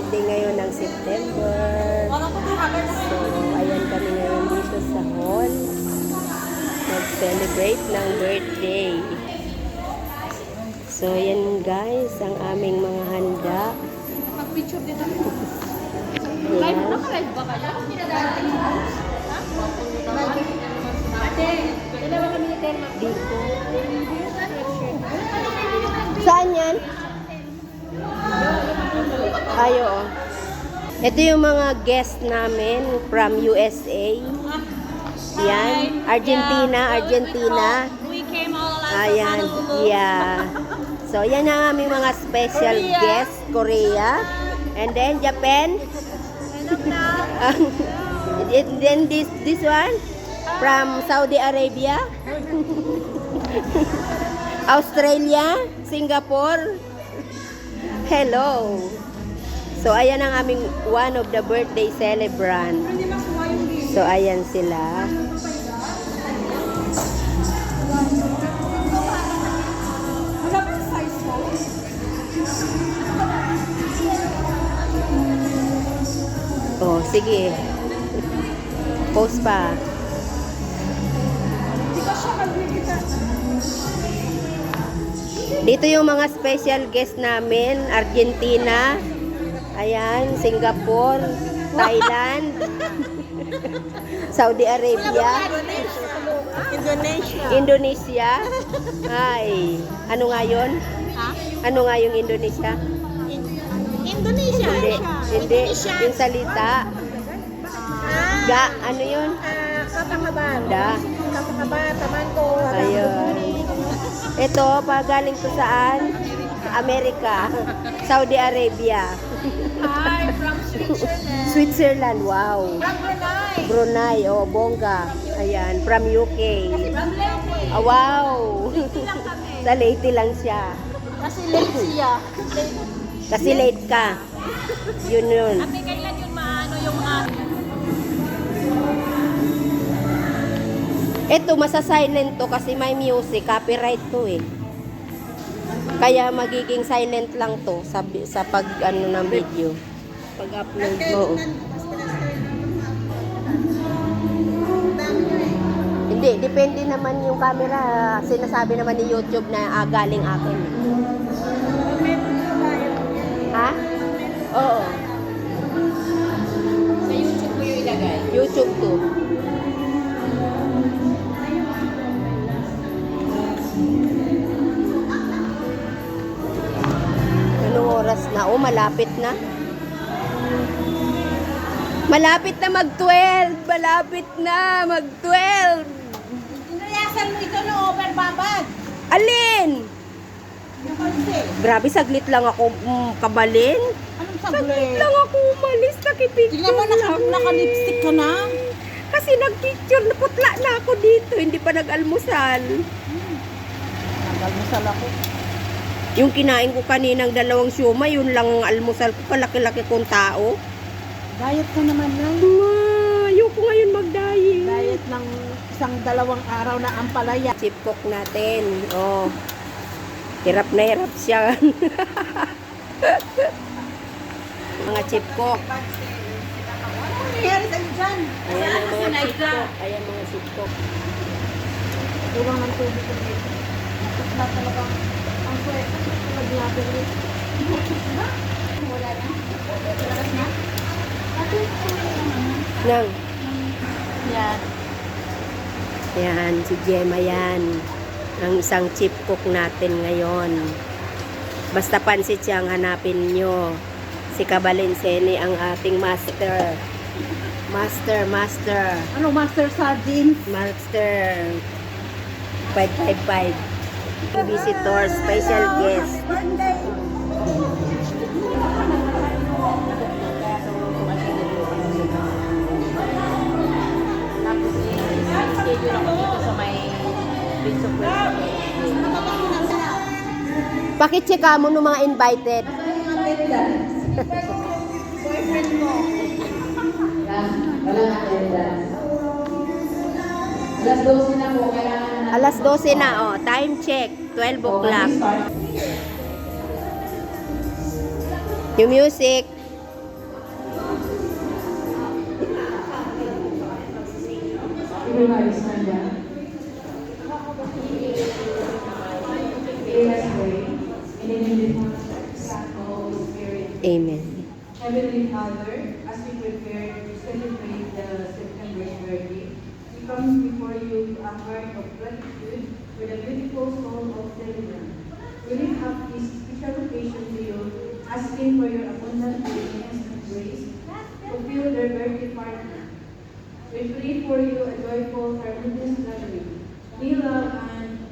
birthday ngayon ng September. So, ayan kami ngayon dito sa hall. Mag-celebrate ng birthday. So, ayan guys, ang aming mga handa. Mag-picture dito. Ayan. Naka-live ba kayo? Ate, dalawa kami ni Telma. Dito. Saan yan? Ayo. Ito yung mga guest namin from USA. Yan. Argentina. We came all along Ayan. from Honolulu. Yeah. So, yan ang aming mga special Korea. guest. Korea. And then, Japan. And then, this one. From Saudi Arabia. Australia. Singapore. Hello. So, ayan ang aming one of the birthday celebrant. So, ayan sila. Oh, sige. Post pa. Dito yung mga special guest namin, Argentina, ayan, Singapore, Thailand, Saudi Arabia, Indonesia. Ay, ano nga yun? Ha? Ano nga yung Indonesia? Indonesia. Hindi, yung salita. Ga, ano yun? Kapakaban. Da. Kapakaban, taman ko. Ayun. Ito, pagaling to saan? Amerika. Saudi Arabia. Hi, from Switzerland. Switzerland, wow. From Brunei. Brunei, oh, bongga. Ayan, from UK. From Leyte. Ah, wow. Lang kami. Sa Leyte lang siya. Kasi late siya. Kasi late ka. Yun yun. Ate, kailan yun maano yung mga... Ito, masa-silent to kasi may music. Copyright to eh. Kaya magiging silent lang to sa pag ano ng video. Pag-upload mo. Hindi, depende naman yung camera. Sinasabi naman ni YouTube na galing akin. Ha? Oo. Sa YouTube ko yung ilagay. YouTube to. Anong oras na? Oh, malapit na. Malapit na mag-12. Malapit na mag-12. Inayasan mo ito no overbabad. Alin? Yung kalsi. Grabe, saglit lang ako kabalin. Anong Saglit saglit? lang ako umalis. Nakipicture Tingnan mo, lang. naka-lipstick ka na. Kasi nagpicture, naputla na ako dito. Hindi pa nag-almusal. Nag-almusal ako. Yung kinain ko kaninang 2 siomai, yun lang ang almusal ko. Palaki-laki kong tao. Diet ko naman lang. Ayoko ngayon mag-diet. Diet ng 1-2 araw na ampalaya. Chip cook natin. Oh. Hirap na hirap siya. Mga chip cook. Ano nangyayari sa'yo dyan? Ayan ang mga chip cook. Ayan mga chip cook. Kulang ng tubig ko dito. Tapos na talaga ang swerte. Pag-lapin rin. Wala na? Labas na? Nang. Yan. Yan, si Gemma yan. Ang isang chip cook natin ngayon. Basta pansit siya ang hanapin nyo. Si Kabalinseni ang ating master. Master. Ano, Master Sardines? Master 555. Visitor, special guest. Schedule ako dito sa may Prince of Wales. Pakicheka mo ng mga invited. Boyfriend mo. Alas 12 na po, kailangan na. Alas 12 na, oh. Time check. 12 o'clock. Yung music. Everybody stand up. Okay, let's pray. In the name of the Father, Son, and Holy Spirit. Amen. Heavenly Father, as we prepare to celebrate the September's birthday, we come before you with a heart of gratitude for the beautiful soul of celebrant. We lift up this special occasion to you, asking for your abundant goodness and grace to fill their birthday party. We pray for you a joyful, harmonious gathering. May love and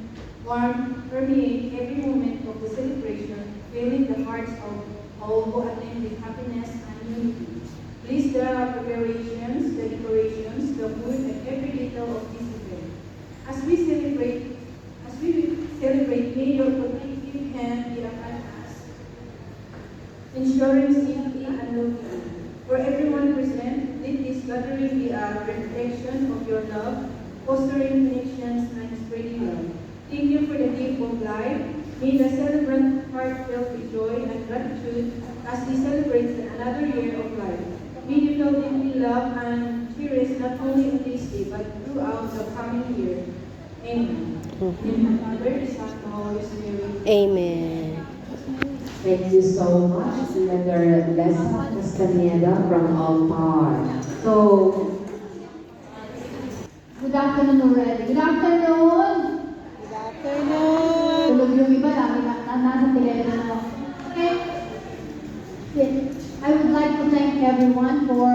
warmth permeate every moment of the celebration, filling the hearts of all who attend with happiness and unity. Please the preparations, the decorations, the food, and every detail of this event. As we celebrate, may your protective hand be upon us, ensuring safety and well-being. For everyone present, let this gathering be a reflection of your love, fostering connections and spreading love. Thank you for the gift of life. May the celebrant heart filled with joy and gratitude as he celebrates another year of life. May you feel deeply loved and cherished not only on this day but throughout the coming year. Amen. In the Father, the Son, and the Holy Spirit. Amen. Thank you so much, Senator Lesa Castaneda from Altar. So, Good afternoon already. Good afternoon! Good afternoon. Tulog yung iba, nasa telepono. Okay. I would like to thank everyone for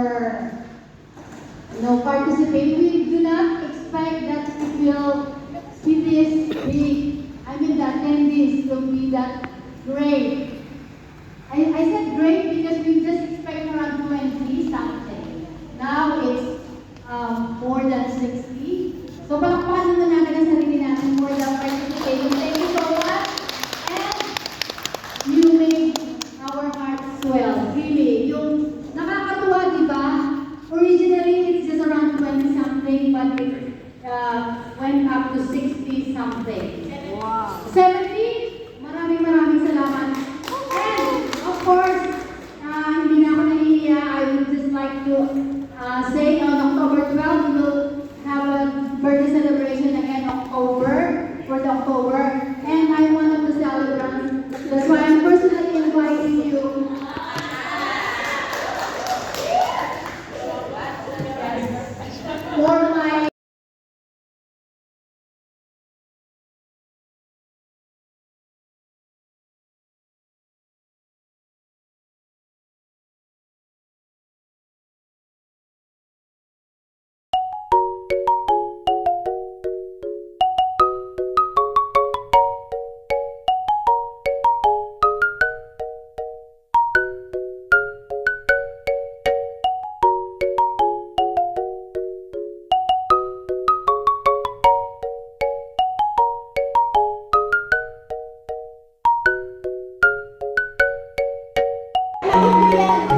participating. We do not expect that it will be this big. I mean, the attendees will be that great. I said great because we just expect around 20 something. Now it's more than 60. So palakpakan naman natin ang sarili natin for the participation. Thank you so much. And you made our hearts swell. Really. Yung nakakatuwa, di ba? Originally, it's just around 20 something, but it went up to 60 something. Wow. 70? Maraming salamat. And, of course, hindi na ako nahihiya. I would just like to say on October 12, we will have a birthday celebration again, for the October. And I'm one of the celebrants. That's why I'm personally inviting you. For my Amen.